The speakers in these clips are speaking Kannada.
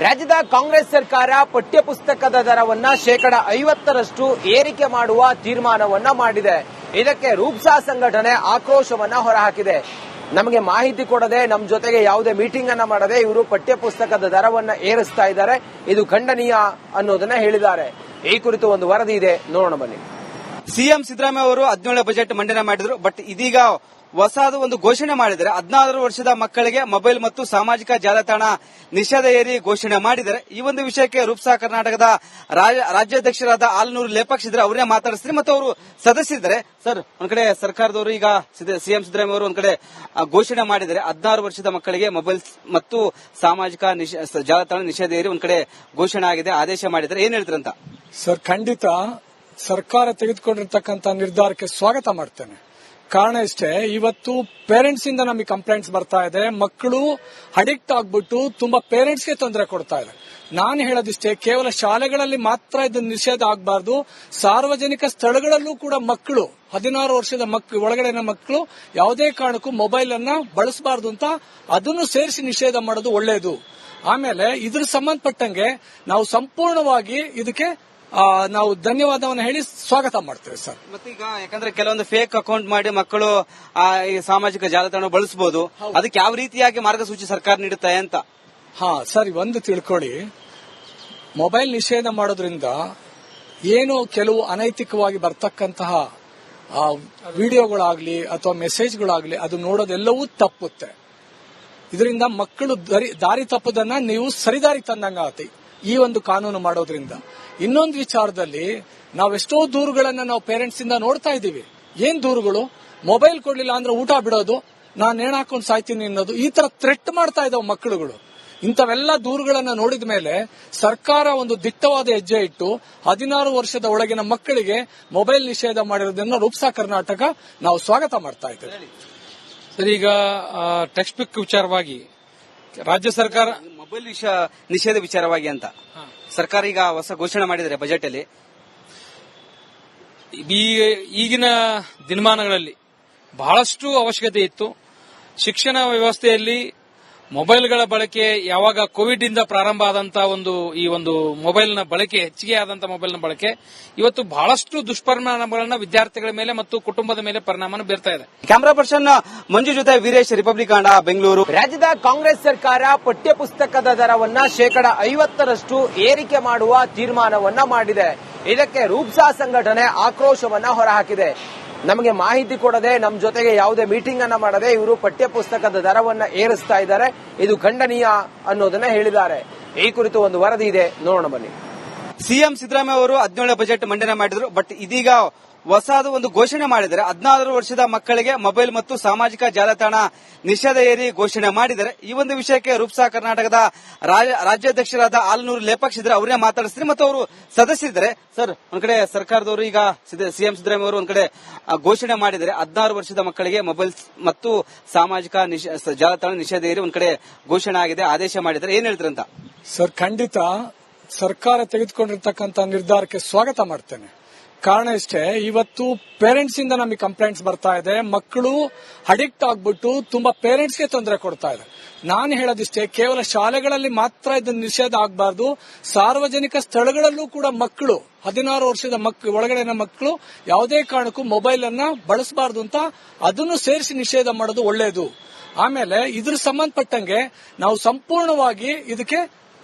ರಾಜ್ಯದ ಕಾಂಗ್ರೆಸ್ ಸರ್ಕಾರ ಪಠ್ಯಪುಸ್ತಕದ ದರವನ್ನ 50% ಏರಿಕೆ ಮಾಡುವ ತೀರ್ಮಾನವನ್ನ ಮಾಡಿದೆ. ಇದಕ್ಕೆ ರೂಪ್ಸಾ ಸಂಘಟನೆ ಆಕ್ರೋಶವನ್ನ ಹೊರಹಾಕಿದೆ. ನಮಗೆ ಮಾಹಿತಿ ಕೊಡದೆ, ನಮ್ಮ ಜೊತೆಗೆ ಯಾವುದೇ ಮೀಟಿಂಗ್ ಅನ್ನ ಮಾಡದೆ ಇವರು ಪಠ್ಯಪುಸ್ತಕದ ದರವನ್ನ ಏರಿಸ್ತಾ ಇದ್ದಾರೆ. ಇದು ಖಂಡನೀಯ ಅನ್ನೋದನ್ನ ಹೇಳಿದ್ದಾರೆ. ಈ ಕುರಿತು ಒಂದು ವರದಿ ಇದೆ, ನೋಡೋಣ ಬನ್ನಿ. ಸಿಎಂ ಸಿದ್ದರಾಮಯ್ಯ ಅವರು 17 ಬಜೆಟ್ ಮಂಡನೆ ಮಾಡಿದ್ರು. ಬಟ್ ಇದೀಗ ಹೊಸದು ಒಂದು ಘೋಷಣೆ ಮಾಡಿದ್ದಾರೆ. 16 ವರ್ಷದ ಮಕ್ಕಳಿಗೆ ಮೊಬೈಲ್ ಮತ್ತು ಸಾಮಾಜಿಕ ಜಾಲತಾಣ ನಿಷೇಧ ಏರಿ ಘೋಷಣೆ ಮಾಡಿದ್ದಾರೆ. ಈ ಒಂದು ವಿಷಯಕ್ಕೆ ರೂಪ್ಸಾ ಕರ್ನಾಟಕದ ರಾಜ್ಯಾಧ್ಯಕ್ಷರಾದ ಆಲನೂರು ಲೇಪಾಕ್ಷ ಇದ್ರೆ ಅವರೇ ಮಾತಾಡಿಸ್ತಾರೆ ಮತ್ತು ಅವರು ಸದಸ್ಯರಿದ್ದಾರೆ. ಸರ್, ಒಂದ್ ಕಡೆ ಸರ್ಕಾರದವರು ಈಗ ಸಿಎಂ ಸಿದ್ದರಾಮಯ್ಯ ಅವರು ಒಂದ್ ಕಡೆ ಘೋಷಣೆ ಮಾಡಿದ್ದಾರೆ. 16 ವರ್ಷದ ಮಕ್ಕಳಿಗೆ ಮೊಬೈಲ್ ಮತ್ತು ಸಾಮಾಜಿಕ ಜಾಲತಾಣ ನಿಷೇಧ ಏರಿ ಒಂದ್ ಕಡೆ ಘೋಷಣೆ ಆಗಿದೆ, ಆದೇಶ ಮಾಡಿದ್ದಾರೆ. ಏನ್ ಹೇಳ್ತೀರಂತ? ಸರ್, ಖಂಡಿತ ಸರ್ಕಾರ ತೆಗೆದುಕೊಂಡಿರ್ತಕ್ಕಂಥ ನಿರ್ಧಾರಕ್ಕೆ ಸ್ವಾಗತ ಮಾಡ್ತೇನೆ. ಕಾರಣ ಇಷ್ಟೇ, ಇವತ್ತು ಪೇರೆಂಟ್ಸ್ ಇಂದ ನಮಗೆ ಕಂಪ್ಲೇಂಟ್ಸ್ ಬರ್ತಾ ಇದೆ. ಮಕ್ಕಳು ಅಡಿಕ್ಟ್ ಆಗ್ಬಿಟ್ಟು ತುಂಬಾ ಪೇರೆಂಟ್ಸ್ಗೆ ತೊಂದರೆ ಕೊಡ್ತಾ ಇದೆ. ನಾನು ಹೇಳೋದಿಷ್ಟೇ, ಕೇವಲ ಶಾಲೆಗಳಲ್ಲಿ ಮಾತ್ರ ಇದನ್ನು ನಿಷೇಧ ಆಗಬಾರ್ದು, ಸಾರ್ವಜನಿಕ ಸ್ಥಳಗಳಲ್ಲೂ ಕೂಡ ಮಕ್ಕಳು 16 ವರ್ಷದ ಒಳಗಡೆನ ಮಕ್ಕಳು ಯಾವುದೇ ಕಾರಣಕ್ಕೂ ಮೊಬೈಲ್ ಅನ್ನ ಬಳಸಬಾರದು ಅಂತ ಅದನ್ನು ಸೇರಿಸಿ ನಿಷೇಧ ಮಾಡೋದು ಒಳ್ಳೆಯದು. ಆಮೇಲೆ ಇದ್ರ ಸಂಬಂಧಪಟ್ಟಂಗೆ ನಾವು ಸಂಪೂರ್ಣವಾಗಿ ಇದಕ್ಕೆ ನಾವು ಧನ್ಯವಾದವನ್ನು ಹೇಳಿ ಸ್ವಾಗತ ಮಾಡ್ತೇವೆ ಸರ್. ಮತ್ತೀಗ ಯಾಕಂದ್ರೆ ಕೆಲವೊಂದು ಫೇಕ್ ಅಕೌಂಟ್ ಮಾಡಿ ಮಕ್ಕಳು ಈ ಸಾಮಾಜಿಕ ಜಾಲತಾಣ ಬಳಸಬಹುದು, ಅದಕ್ಕೆ ಯಾವ ರೀತಿಯಾಗಿ ಮಾರ್ಗಸೂಚಿ ಸರ್ಕಾರ ನೀಡುತ್ತೆ ಅಂತ? ಸರಿ, ಒಂದು ತಿಳ್ಕೊಳ್ಳಿ, ಮೊಬೈಲ್ ನಿಷೇಧ ಮಾಡೋದ್ರಿಂದ ಏನು ಕೆಲವು ಅನೈತಿಕವಾಗಿ ಬರ್ತಕ್ಕಂತಹ ವಿಡಿಯೋಗಳಾಗ್ಲಿ ಅಥವಾ ಮೆಸೇಜ್ಗಳಾಗ್ಲಿ ಅದು ನೋಡೋದೆಲ್ಲವೂ ತಪ್ಪುತ್ತೆ. ಇದರಿಂದ ಮಕ್ಕಳು ದಾರಿ ತಪ್ಪದನ್ನ ನೀವು ಸರಿದಾರಿ ತಂದಂಗಾಗತ್ತೆ ಈ ಒಂದು ಕಾನೂನು ಮಾಡೋದ್ರಿಂದ. ಇನ್ನೊಂದು ವಿಚಾರದಲ್ಲಿ ನಾವೆಷ್ಟೋ ದೂರುಗಳನ್ನ ನಾವು ಪೇರೆಂಟ್ಸ್ ಇಂದ ನೋಡ್ತಾ ಇದ್ದೀವಿ. ಏನ್ ದೂರುಗಳು? ಮೊಬೈಲ್ ಕೊಡ್ಲಿಲ್ಲ ಅಂದ್ರೆ ಊಟ ಬಿಡೋದು, ನಾನು ನೇಣು ಹಾಕೊಂಡು ಸಾಯ್ತೀನಿ ಅನ್ನೋದು, ಈ ತರ ಥ್ರೆಟ್ ಮಾಡ್ತಾ ಇದಾವೆ ಮಕ್ಕಳುಗಳು. ಇಂಥವೆಲ್ಲ ದೂರುಗಳನ್ನ ನೋಡಿದ ಮೇಲೆ ಸರ್ಕಾರ ಒಂದು ದಿಟ್ಟವಾದ ಹೆಜ್ಜೆ ಇಟ್ಟು 16 ವರ್ಷದ ಒಳಗಿನ ಮಕ್ಕಳಿಗೆ ಮೊಬೈಲ್ ನಿಷೇಧ ಮಾಡಿರೋದನ್ನ ರೂಪ್ಸಾ ಕರ್ನಾಟಕ ನಾವು ಸ್ವಾಗತ ಮಾಡ್ತಾ ಇದ್ದೇವೆ. ಸರ್, ಈಗ ಟೆಕ್ಸ್ಟ್ ಬುಕ್ ವಿಚಾರವಾಗಿ ರಾಜ್ಯ ಸರ್ಕಾರ ಮೊಬೈಲ್ ನಿಷೇಧ ವಿಚಾರವಾಗಿ ಅಂತ ಸರ್ಕಾರ ಈಗ ಹೊಸ ಘೋಷಣೆ ಮಾಡಿದ್ದಾರೆ ಬಜೆಟ್ ಅಲ್ಲಿ. ಈಗಿನ ದಿನಮಾನಗಳಲ್ಲಿ ಬಹಳಷ್ಟು ಅವಶ್ಯಕತೆ ಇತ್ತು. ಶಿಕ್ಷಣ ವ್ಯವಸ್ಥೆಯಲ್ಲಿ ಮೊಬೈಲ್ಗಳ ಬಳಕೆ ಯಾವಾಗ ಕೋವಿಡ್ ಇಂದ ಪ್ರಾರಂಭ ಆದಂತಹ ಈ ಒಂದು ಮೊಬೈಲ್ನ ಬಳಕೆ ಹೆಚ್ಚಿಗೆ ಆದಂತಹ ಮೊಬೈಲ್ನ ಬಳಕೆ ಇವತ್ತು ಬಹಳಷ್ಟು ದುಷ್ಪರಿಣಾಮಗಳನ್ನ ವಿದ್ಯಾರ್ಥಿಗಳ ಮೇಲೆ ಮತ್ತು ಕುಟುಂಬದ ಮೇಲೆ ಪರಿಣಾಮ ಬೀರ್ತಾ ಇದೆ. ಕ್ಯಾಮರಾ ಪರ್ಸನ್ ಮಂಜು ಜೊತೆ ವೀರೇಶ್, ರಿಪಬ್ಲಿಕ್ ಕನ್ನಡ, ಬೆಂಗಳೂರು. ರಾಜ್ಯದ ಕಾಂಗ್ರೆಸ್ ಸರ್ಕಾರ ಪಠ್ಯಪುಸ್ತಕದ ದರವನ್ನ 50% ಏರಿಕೆ ಮಾಡುವ ತೀರ್ಮಾನವನ್ನ ಮಾಡಿದೆ. ಇದಕ್ಕೆ ರೂಪ್ಸಾ ಸಂಘಟನೆ ಆಕ್ರೋಶವನ್ನ ಹೊರಹಾಕಿದೆ. ನಮಗೆ ಮಾಹಿತಿ ಕೊಡದೆ, ನಮ್ಮ ಜೊತೆಗೆ ಯಾವುದೇ ಮೀಟಿಂಗ್ ಅನ್ನ ಮಾಡದೆ ಇವರು ಪಠ್ಯಪುಸ್ತಕದ ದರವನ್ನ ಏರಿಸ್ತಾ ಇದ್ದಾರೆ. ಇದು ಖಂಡನೀಯ ಅನ್ನೋದನ್ನ ಹೇಳಿದ್ದಾರೆ. ಈ ಕುರಿತು ಒಂದು ವರದಿ ಇದೆ, ನೋಡೋಣ ಬನ್ನಿ. ಸಿಎಂ ಸಿದ್ದರಾಮಯ್ಯ ಅವರು 17 ಬಜೆಟ್ ಮಂಡನೆ ಮಾಡಿದ್ರು. ಬಟ್ ಇದೀಗ ಹೊಸದು ಒಂದು ಘೋಷಣೆ ಮಾಡಿದ್ದಾರೆ. 16 ವರ್ಷದ ಮಕ್ಕಳಿಗೆ ಮೊಬೈಲ್ ಮತ್ತು ಸಾಮಾಜಿಕ ಜಾಲತಾಣ ನಿಷೇಧ ಏರಿ ಘೋಷಣೆ ಮಾಡಿದ್ದಾರೆ. ಈ ಒಂದು ವಿಷಯಕ್ಕೆ ರೂಪ್ಸಾ ಕರ್ನಾಟಕದ ರಾಜ್ಯಾಧ್ಯಕ್ಷರಾದ ಆಲನೂರು ಲೇಪಾಕ್ಷ ಇದ್ರೆ ಅವರೇ ಮಾತಾಡಿಸ್ತಾರೆ ಮತ್ತು ಅವರು ಸದಸ್ಯರಿದ್ದಾರೆ. ಸರ್, ಒಂದ್ ಕಡೆ ಸರ್ಕಾರದವರು ಈಗ ಸಿಎಂ ಸಿದ್ದರಾಮಯ್ಯ ಅವರು ಒಂದ್ ಕಡೆ ಘೋಷಣೆ ಮಾಡಿದ್ದಾರೆ. 16 ವರ್ಷದ ಮಕ್ಕಳಿಗೆ ಮೊಬೈಲ್ ಮತ್ತು ಸಾಮಾಜಿಕ ಜಾಲತಾಣ ನಿಷೇಧ ಏರಿ ಒಂದ್ ಕಡೆ ಘೋಷಣೆ ಆಗಿದೆ, ಆದೇಶ ಮಾಡಿದ್ದಾರೆ. ಏನ್ ಹೇಳ್ತೀರಂತ? ಸರ್, ಖಂಡಿತ ಸರ್ಕಾರ ತೆಗೆದುಕೊಂಡಿರ್ತಕ್ಕಂಥ ನಿರ್ಧಾರಕ್ಕೆ ಸ್ವಾಗತ ಮಾಡ್ತೇನೆ. ಕಾರಣ ಇಷ್ಟೇ, ಇವತ್ತು ಪೇರೆಂಟ್ಸ್ ಇಂದ ನಮಗೆ ಕಂಪ್ಲೇಂಟ್ಸ್ ಬರ್ತಾ ಇದೆ. ಮಕ್ಕಳು ಅಡಿಕ್ಟ್ ಆಗ್ಬಿಟ್ಟು ತುಂಬಾ ಪೇರೆಂಟ್ಸ್ಗೆ ತೊಂದರೆ ಕೊಡ್ತಾ ಇದೆ. ನಾನು ಹೇಳೋದಿಷ್ಟೇ, ಕೇವಲ ಶಾಲೆಗಳಲ್ಲಿ ಮಾತ್ರ ಇದನ್ನು ನಿಷೇಧ ಆಗಬಾರ್ದು, ಸಾರ್ವಜನಿಕ ಸ್ಥಳಗಳಲ್ಲೂ ಕೂಡ ಮಕ್ಕಳು 16 ವರ್ಷದ ಒಳಗಡೆನ ಮಕ್ಕಳು ಯಾವುದೇ ಕಾರಣಕ್ಕೂ ಮೊಬೈಲ್ ಅನ್ನ ಬಳಸಬಾರದು ಅಂತ ಅದನ್ನು ಸೇರಿಸಿ ನಿಷೇಧ ಮಾಡೋದು ಒಳ್ಳೆಯದು. ಆಮೇಲೆ ಇದ್ರ ಸಂಬಂಧಪಟ್ಟಂಗೆ ನಾವು ಸಂಪೂರ್ಣವಾಗಿ ಇದಕ್ಕೆ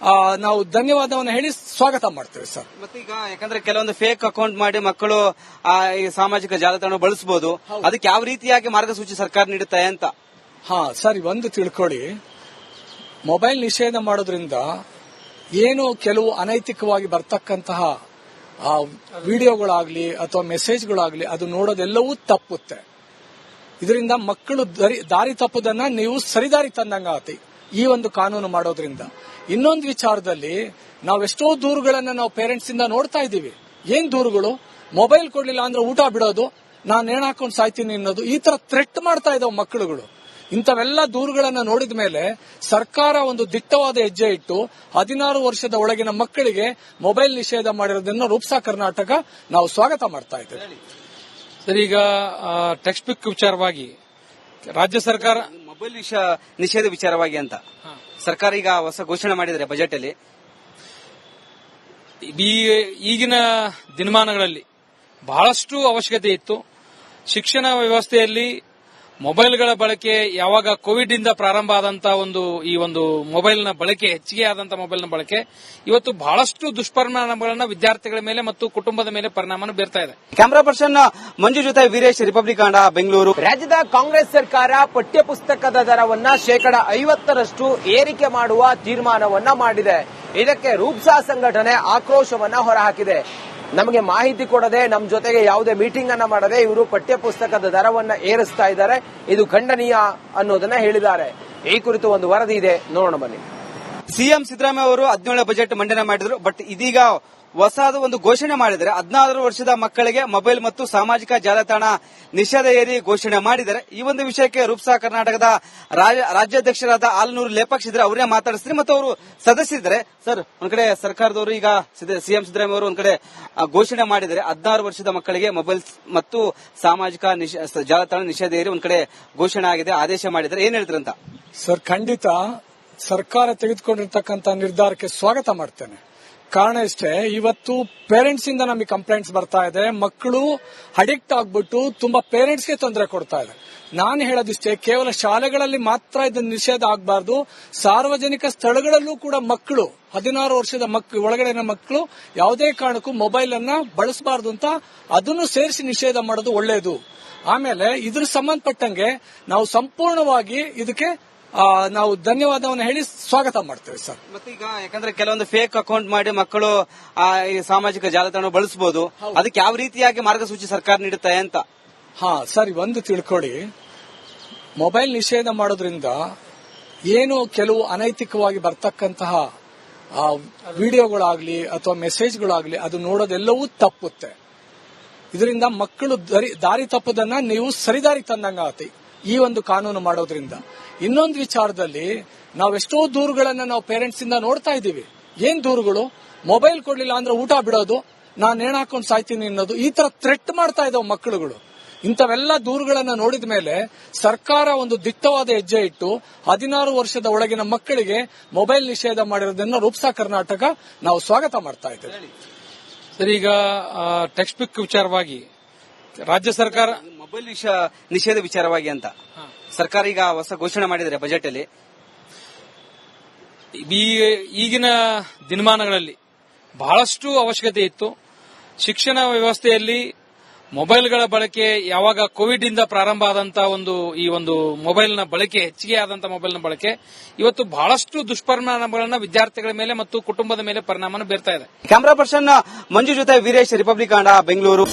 ನಾವು ಧನ್ಯವಾದವನ್ನು ಹೇಳಿ ಸ್ವಾಗತ ಮಾಡ್ತೇವೆ ಸರ್. ಮತ್ತೀಗ ಯಾಕಂದ್ರೆ ಕೆಲವೊಂದು ಫೇಕ್ ಅಕೌಂಟ್ ಮಾಡಿ ಮಕ್ಕಳು ಈ ಸಾಮಾಜಿಕ ಜಾಲತಾಣ ಬಳಸಬಹುದು, ಅದಕ್ಕೆ ಯಾವ ರೀತಿಯಾಗಿ ಮಾರ್ಗಸೂಚಿ ಸರ್ಕಾರ ನೀಡುತ್ತೆ ಅಂತ? ಸರಿ, ಒಂದು ತಿಳ್ಕೊಳ್ಳಿ, ಮೊಬೈಲ್ ನಿಷೇಧ ಮಾಡೋದ್ರಿಂದ ಏನು ಕೆಲವು ಅನೈತಿಕವಾಗಿ ಬರ್ತಕ್ಕಂತಹ ವಿಡಿಯೋಗಳಾಗ್ಲಿ ಅಥವಾ ಮೆಸೇಜ್ಗಳಾಗ್ಲಿ ಅದು ನೋಡೋದೆಲ್ಲವೂ ತಪ್ಪುತ್ತೆ. ಇದರಿಂದ ಮಕ್ಕಳು ದಾರಿ ತಪ್ಪದನ್ನ ನೀವು ಸರಿದಾರಿ ತಂದಂಗಾಗತ್ತೆ ಈ ಒಂದು ಕಾನೂನು ಮಾಡೋದ್ರಿಂದ. ಇನ್ನೊಂದು ವಿಚಾರದಲ್ಲಿ ನಾವೆಷ್ಟೋ ದೂರುಗಳನ್ನ ನಾವು ಪೇರೆಂಟ್ಸ್ ಇಂದ ನೋಡ್ತಾ ಇದ್ದೀವಿ. ಏನ್ ದೂರುಗಳು? ಮೊಬೈಲ್ ಕೊಡ್ಲಿಲ್ಲ ಅಂದ್ರೆ ಊಟ ಬಿಡೋದು, ನಾನು ನೇಣು ಹಾಕೊಂಡು ಸಾಯ್ತೀನಿ ಅನ್ನೋದು, ಈ ತರ ಥ್ರೆಟ್ ಮಾಡ್ತಾ ಇದಾವೆ ಮಕ್ಕಳುಗಳು. ಇಂಥವೆಲ್ಲ ದೂರುಗಳನ್ನ ನೋಡಿದ ಮೇಲೆ ಸರ್ಕಾರ ಒಂದು ದಿಟ್ಟವಾದ ಹೆಜ್ಜೆ ಇಟ್ಟು 16 ವರ್ಷದ ಒಳಗಿನ ಮಕ್ಕಳಿಗೆ ಮೊಬೈಲ್ ನಿಷೇಧ ಮಾಡಿರೋದನ್ನ ರೂಪ್ಸಾ ಕರ್ನಾಟಕ ನಾವು ಸ್ವಾಗತ ಮಾಡ್ತಾ ಇದ್ದೇವೆ. ಸರ್, ಈಗ ಟೆಕ್ಸ್ಟ್ ಬುಕ್ ವಿಚಾರವಾಗಿ ರಾಜ್ಯ ಸರ್ಕಾರ ಮೊಬೈಲ್ ನಿಷೇಧ ವಿಚಾರವಾಗಿ ಅಂತ ಸರ್ಕಾರ ಈಗ ಹೊಸ ಘೋಷಣೆ ಮಾಡಿದ್ದಾರೆ ಬಜೆಟ್ ಅಲ್ಲಿ. ಈಗಿನ ದಿನಮಾನಗಳಲ್ಲಿ ಬಹಳಷ್ಟು ಅವಶ್ಯಕತೆ ಇತ್ತು. ಶಿಕ್ಷಣ ವ್ಯವಸ್ಥೆಯಲ್ಲಿ ಮೊಬೈಲ್ಗಳ ಬಳಕೆ ಯಾವಾಗ ಕೋವಿಡ್ ಇಂದ ಪ್ರಾರಂಭ ಆದಂತಹ ಈ ಒಂದು ಮೊಬೈಲ್ನ ಬಳಕೆ ಹೆಚ್ಚಿಗೆ ಆದಂತಹ ಮೊಬೈಲ್ನ ಬಳಕೆ ಇವತ್ತು ಬಹಳಷ್ಟು ದುಷ್ಪರಿಣಾಮಗಳನ್ನ ವಿದ್ಯಾರ್ಥಿಗಳ ಮೇಲೆ ಮತ್ತು ಕುಟುಂಬದ ಮೇಲೆ ಪರಿಣಾಮ ಬೀರ್ತಾ ಇದೆ. ಕ್ಯಾಮರಾ ಪರ್ಸನ್ ಮಂಜು ಜೊತೆ ವೀರೇಶ್, ರಿಪಬ್ಲಿಕ್ ಕನ್ನಡ, ಬೆಂಗಳೂರು. ರಾಜ್ಯದ ಕಾಂಗ್ರೆಸ್ ಸರ್ಕಾರ ಪಠ್ಯಪುಸ್ತಕದ ದರವನ್ನ 50% ಏರಿಕೆ ಮಾಡುವ ತೀರ್ಮಾನವನ್ನ ಮಾಡಿದೆ. ಇದಕ್ಕೆ ರೂಪ್ಸಾ ಸಂಘಟನೆ ಆಕ್ರೋಶವನ್ನ ಹೊರಹಾಕಿದೆ. ನಮಗೆ ಮಾಹಿತಿ ಕೊಡದೆ, ನಮ್ಮ ಜೊತೆಗೆ ಯಾವುದೇ ಮೀಟಿಂಗ್ ಅನ್ನ ಮಾಡದೆ ಇವರು ಪಠ್ಯಪುಸ್ತಕದ ದರವನ್ನ ಏರಿಸ್ತಾ ಇದ್ದಾರೆ. ಇದು ಖಂಡನೀಯ ಅನ್ನೋದನ್ನ ಹೇಳಿದ್ದಾರೆ. ಈ ಕುರಿತು ಒಂದು ವರದಿ ಇದೆ, ನೋಡೋಣ ಬನ್ನಿ. ಸಿಎಂ ಸಿದ್ದರಾಮಯ್ಯ ಅವರು 17ನೇ ಬಜೆಟ್ ಮಂಡನೆ ಮಾಡಿದ್ರು. ಬಟ್ ಇದೀಗ ಹೊಸದು ಒಂದು ಘೋಷಣೆ ಮಾಡಿದ್ದಾರೆ. 16 ವರ್ಷದ ಮಕ್ಕಳಿಗೆ ಮೊಬೈಲ್ ಮತ್ತು ಸಾಮಾಜಿಕ ಜಾಲತಾಣ ನಿಷೇಧ ಏರಿ ಘೋಷಣೆ ಮಾಡಿದ್ದಾರೆ. ಈ ಒಂದು ವಿಷಯಕ್ಕೆ ರೂಪ್ಸಾ ಕರ್ನಾಟಕದ ರಾಜ್ಯಾಧ್ಯಕ್ಷರಾದ ಆಲನೂರು ಲೇಪಾಕ್ಷ ಇದ್ರೆ ಅವರೇ ಮಾತಾಡಿಸ್ತಾರೆ ಮತ್ತು ಅವರು ಸದಸ್ಯರಿದ್ದಾರೆ. ಸರ್, ಒಂದ್ ಕಡೆ ಸರ್ಕಾರದವರು ಈಗ ಸಿಎಂ ಸಿದ್ದರಾಮಯ್ಯ ಅವರು ಒಂದ್ ಕಡೆ ಘೋಷಣೆ ಮಾಡಿದ್ದಾರೆ. 16 ವರ್ಷದ ಮಕ್ಕಳಿಗೆ ಮೊಬೈಲ್ ಮತ್ತು ಸಾಮಾಜಿಕ ಜಾಲತಾಣ ನಿಷೇಧ ಏರಿ ಒಂದ್ ಕಡೆ ಘೋಷಣೆ ಆಗಿದೆ, ಆದೇಶ ಮಾಡಿದ್ದಾರೆ. ಏನ್ ಹೇಳ್ತೀರಂತ? ಸರ್, ಖಂಡಿತ ಸರ್ಕಾರ ತೆಗೆದುಕೊಂಡಿರ್ತಕ್ಕಂಥ ನಿರ್ಧಾರಕ್ಕೆ ಸ್ವಾಗತ ಮಾಡ್ತೇನೆ. ಕಾರಣ ಇಷ್ಟೇ, ಇವತ್ತು ಪೇರೆಂಟ್ಸ್ ಇಂದ ನಮಗೆ ಕಂಪ್ಲೇಂಟ್ಸ್ ಬರ್ತಾ ಇದೆ. ಮಕ್ಕಳು ಅಡಿಕ್ಟ್ ಆಗ್ಬಿಟ್ಟು ತುಂಬಾ ಪೇರೆಂಟ್ಸ್ಗೆ ತೊಂದರೆ ಕೊಡ್ತಾ ಇದೆ. ನಾನು ಹೇಳೋದಿಷ್ಟೇ, ಕೇವಲ ಶಾಲೆಗಳಲ್ಲಿ ಮಾತ್ರ ಇದನ್ನು ನಿಷೇಧ ಆಗಬಾರ್ದು, ಸಾರ್ವಜನಿಕ ಸ್ಥಳಗಳಲ್ಲೂ ಕೂಡ ಮಕ್ಕಳು 16 ವರ್ಷದ ಒಳಗಡೆನ ಮಕ್ಕಳು ಯಾವುದೇ ಕಾರಣಕ್ಕೂ ಮೊಬೈಲ್ ಅನ್ನ ಬಳಸಬಾರದು ಅಂತ ಅದನ್ನು ಸೇರಿಸಿ ನಿಷೇಧ ಮಾಡೋದು ಒಳ್ಳೆಯದು. ಆಮೇಲೆ ಇದ್ರ ಸಂಬಂಧಪಟ್ಟಂಗೆ ನಾವು ಸಂಪೂರ್ಣವಾಗಿ ಇದಕ್ಕೆ ನಾವು ಧನ್ಯವಾದವನ್ನು ಹೇಳಿ ಸ್ವಾಗತ ಮಾಡ್ತೇವೆ ಸರ್. ಮತ್ತೆ ಈಗ ಯಾಕಂದ್ರೆ ಕೆಲವೊಂದು ಫೇಕ್ ಅಕೌಂಟ್ ಮಾಡಿ ಮಕ್ಕಳು ಈ ಸಾಮಾಜಿಕ ಜಾಲತಾಣ ಬಳಸಬಹುದು, ಅದಕ್ಕೆ ಯಾವ ರೀತಿಯಾಗಿ ಮಾರ್ಗಸೂಚಿ ಸರ್ಕಾರ ನೀಡುತ್ತೆ ಅಂತ? ಸರಿ, ಒಂದು ತಿಳ್ಕೊಳ್ಳಿ, ಮೊಬೈಲ್ ನಿಷೇಧ ಮಾಡೋದ್ರಿಂದ ಏನು ಕೆಲವು ಅನೈತಿಕವಾಗಿ ಬರ್ತಕ್ಕಂತಹ ವಿಡಿಯೋಗಳಾಗ್ಲಿ ಅಥವಾ ಮೆಸೇಜ್ಗಳಾಗ್ಲಿ ಅದು ನೋಡೋದೆಲ್ಲವೂ ತಪ್ಪುತ್ತೆ. ಇದರಿಂದ ಮಕ್ಕಳು ದಾರಿ ತಪ್ಪದನ್ನ ನೀವು ಸರಿದಾರಿ ತಂದಂಗಾಗತ್ತೆ ಈ ಒಂದು ಕಾನೂನು ಮಾಡೋದ್ರಿಂದ. ಇನ್ನೊಂದು ವಿಚಾರದಲ್ಲಿ ನಾವೆಷ್ಟೋ ದೂರುಗಳನ್ನ ನಾವು ಪೇರೆಂಟ್ಸ್ ಇಂದ ನೋಡ್ತಾ ಇದ್ದೀವಿ. ಏನ್ ದೂರುಗಳು? ಮೊಬೈಲ್ ಕೊಡ್ಲಿಲ್ಲ ಅಂದ್ರೆ ಊಟ ಬಿಡೋದು, ನಾನು ನೇಣು ಹಾಕೊಂಡು ಸಾಯ್ತೀನಿ ಅನ್ನೋದು, ಈ ತರ ಥ್ರೆಟ್ ಮಾಡ್ತಾ ಇದಾವೆ ಮಕ್ಕಳುಗಳು. ಇಂಥವೆಲ್ಲ ದೂರುಗಳನ್ನ ನೋಡಿದ ಮೇಲೆ ಸರ್ಕಾರ ಒಂದು ದಿಟ್ಟವಾದ ಹೆಜ್ಜೆ ಇಟ್ಟು 16 ವರ್ಷದ ಒಳಗಿನ ಮಕ್ಕಳಿಗೆ ಮೊಬೈಲ್ ನಿಷೇಧ ಮಾಡಿರೋದನ್ನ ರೂಪ್ಸಾ ಕರ್ನಾಟಕ ನಾವು ಸ್ವಾಗತ ಮಾಡ್ತಾ ಇದ್ದೇವೆ. ಸರ್, ಈಗ ಟೆಕ್ಸ್ಟ್ ಬುಕ್ ವಿಚಾರವಾಗಿ ರಾಜ್ಯ ಸರ್ಕಾರ ಮೊಬೈಲ್ ನಿಷೇಧ ವಿಚಾರವಾಗಿ ಅಂತ ಸರ್ಕಾರ ಈಗ ಹೊಸ ಘೋಷಣೆ ಮಾಡಿದ್ದಾರೆ ಬಜೆಟ್ ಅಲ್ಲಿ. ಈಗಿನ ದಿನಮಾನಗಳಲ್ಲಿ ಬಹಳಷ್ಟು ಅವಶ್ಯಕತೆ ಇತ್ತು. ಶಿಕ್ಷಣ ವ್ಯವಸ್ಥೆಯಲ್ಲಿ ಮೊಬೈಲ್ಗಳ ಬಳಕೆ ಯಾವಾಗ ಕೋವಿಡ್ ಇಂದ ಪ್ರಾರಂಭ ಆದಂತಹ ಈ ಒಂದು ಮೊಬೈಲ್ನ ಬಳಕೆ ಹೆಚ್ಚಿಗೆ ಆದಂತಹ ಮೊಬೈಲ್ನ ಬಳಕೆ ಇವತ್ತು ಬಹಳಷ್ಟು ದುಷ್ಪರಿಣಾಮಗಳನ್ನ ವಿದ್ಯಾರ್ಥಿಗಳ ಮೇಲೆ ಮತ್ತು ಕುಟುಂಬದ ಮೇಲೆ ಪರಿಣಾಮ ಬೀರ್ತಾ ಇದೆ. ಕ್ಯಾಮರಾ ಪರ್ಸನ್ ಮಂಜು ಜೊತೆ ವೀರೇಶ್, ರಿಪಬ್ಲಿಕ್ ಕನ್ನಡ, ಬೆಂಗಳೂರು.